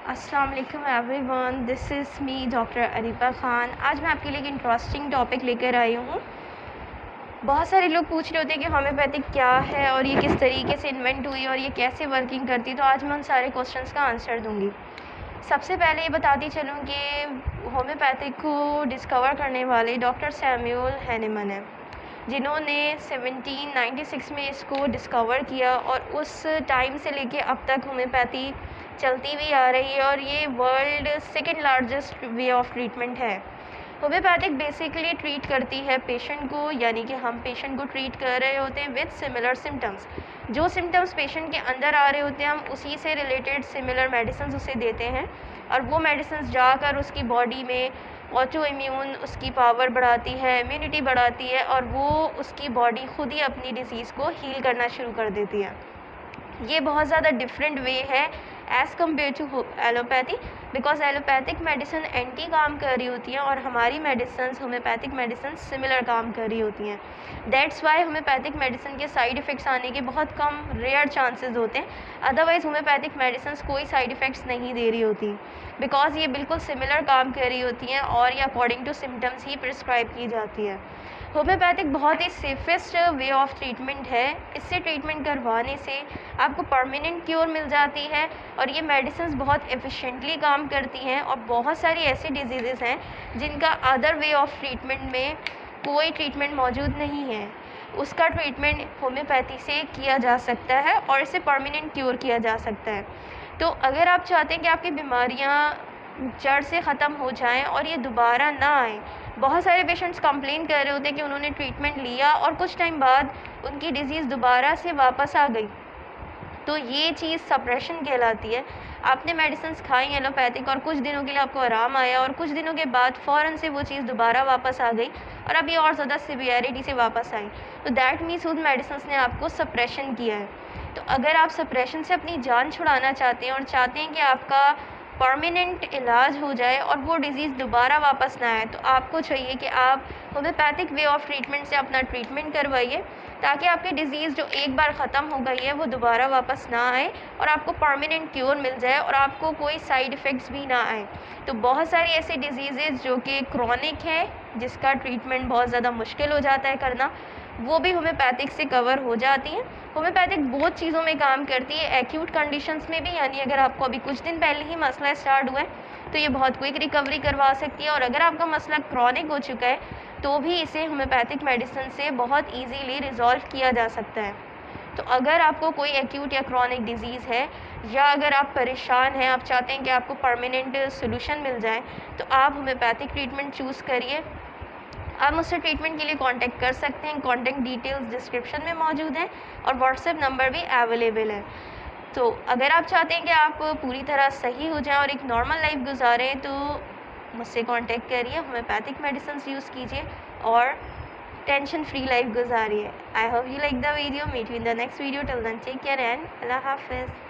अस्सलाम वालेकुम everyone, this is me doctor Ariba Khan. आज मैं आपके लिए एक इंटरेस्टिंग टॉपिक लेकर आई हूँ। बहुत सारे लोग पूछ रहे होते हैं कि होम्योपैथिक क्या है और ये किस तरीके से इन्वेंट हुई और ये कैसे वर्किंग करती है, तो आज मैं उन सारे क्वेश्चंस का आंसर दूँगी। सबसे पहले ये बताती चलूँ कि होम्योपैथिक को डिस्कवर करने वाले डॉक्टर सैमुअल हैनीमन हैं, जिन्होंने 1796 में इसको डिस्कवर किया और उस टाइम से लेके अब तक होम्योपैथी चलती भी आ रही है और ये world second largest way of treatment है। होम्योपैथिक बेसिकली ट्रीट करती है पेशेंट को, यानी कि हम पेशेंट को ट्रीट कर रहे होते हैं विद सिमिलर सिम्टम्स। जो सिम्टम्स पेशेंट के अंदर आ रहे होते हैं, हम उसी से रिलेटेड सिमिलर मेडिसिन उसे देते हैं और वो मेडिसिन जाकर उसकी बॉडी में ऑटो इम्यून उसकी पावर बढ़ाती है, इम्यूनिटी बढ़ाती है और वो उसकी बॉडी खुद ही अपनी डिसीज़ को हील करना शुरू कर देती है। ये बहुत ज़्यादा डिफरेंट वे है as compare to allopathy, because allopathic medicine anti काम कर रही होती हैं और हमारी मेडिसिन होम्योपैथिक मेडिसिन सिमिलर काम कर रही होती हैं। दैट्स वाई होम्योपैथिक मेडिसिन के साइड इफ़ेक्ट्स आने के बहुत कम रेयर चांसेस होते हैं। अदरवाइज़ होम्योपैथिक मेडिसिन कोई साइड इफ़ेक्ट्स नहीं दे रही होती, बिकॉज ये बिल्कुल सिमिलर काम कर रही होती हैं और ये अकॉर्डिंग टू सिम्टम्स ही प्रिस्क्राइब की जाती है। होम्योपैथिक बहुत ही सेफेस्ट वे ऑफ ट्रीटमेंट है। इससे ट्रीटमेंट करवाने से आपको परमानेंट क्योर मिल जाती है और ये मेडिसिन बहुत एफिशिएंटली काम करती हैं और बहुत सारी ऐसी डिजीज़ेज़ हैं जिनका अदर वे ऑफ ट्रीटमेंट में कोई ट्रीटमेंट मौजूद नहीं है, उसका ट्रीटमेंट होम्योपैथी से किया जा सकता है और इसे परमानेंट क्योर किया जा सकता है। तो अगर आप चाहते हैं कि आपकी बीमारियाँ जड़ से ख़त्म हो जाएं और ये दोबारा ना आए, बहुत सारे पेशेंट्स कंप्लेन कर रहे होते हैं कि उन्होंने ट्रीटमेंट लिया और कुछ टाइम बाद उनकी डिज़ीज़ दोबारा से वापस आ गई, तो ये चीज़ सप्रेशन कहलाती है। आपने मेडिसिन खाई एलोपैथिक और कुछ दिनों के लिए आपको आराम आया और कुछ दिनों के बाद फ़ौरन से वो चीज़ दोबारा वापस आ गई और अब ये और ज़्यादा सिवियरिटी से वापस आई, तो दैट मीन्स उन मेडिसिन ने आपको सप्रेशन किया है। तो अगर आप सप्रेशन से अपनी जान छुड़ाना चाहते हैं और चाहते हैं कि आपका परमानेंट इलाज हो जाए और वो डिज़ीज़ दोबारा वापस ना आए, तो आपको चाहिए कि आप होम्योपैथिक वे ऑफ ट्रीटमेंट से अपना ट्रीटमेंट करवाइए, ताकि आपकी डिज़ीज़ जो एक बार ख़त्म हो गई है वो दोबारा वापस ना आए और आपको परमानेंट क्योर मिल जाए और आपको कोई साइड इफ़ेक्ट्स भी ना आए। तो बहुत सारी ऐसी डिजीज़ेज़ जो कि क्रॉनिक है, जिसका ट्रीटमेंट बहुत ज़्यादा मुश्किल हो जाता है करना, वो भी होम्योपैथिक से कवर हो जाती हैं। होम्योपैथिक बहुत चीज़ों में काम करती है, एक्यूट कंडीशंस में भी, यानी अगर आपको अभी कुछ दिन पहले ही मसला स्टार्ट हुआ है तो ये बहुत क्विक रिकवरी करवा सकती है, और अगर आपका मसला क्रॉनिक हो चुका है तो भी इसे होम्योपैथिक मेडिसिन से बहुत ईजीली रिजॉल्व किया जा सकता है। तो अगर आपको कोई एक्यूट या क्रॉनिक डिजीज़ है या अगर आप परेशान हैं, आप चाहते हैं कि आपको परमानेंट सोल्यूशन मिल जाए, तो आप होम्योपैथिक ट्रीटमेंट चूज़ करिए। आप मुझसे ट्रीटमेंट के लिए कांटेक्ट कर सकते हैं, कांटेक्ट डिटेल्स डिस्क्रिप्शन में मौजूद हैं और व्हाट्सएप नंबर भी अवेलेबल है। तो अगर आप चाहते हैं कि आप पूरी तरह सही हो जाएं और एक नॉर्मल लाइफ गुजारें, तो मुझसे कांटेक्ट करिए, होम्योपैथिक मेडिसिन यूज़ कीजिए और टेंशन फ्री लाइफ गुजारिए। I hope you like the video. Meet you in the next video. Till then take care and अल्लाह हाफिज़।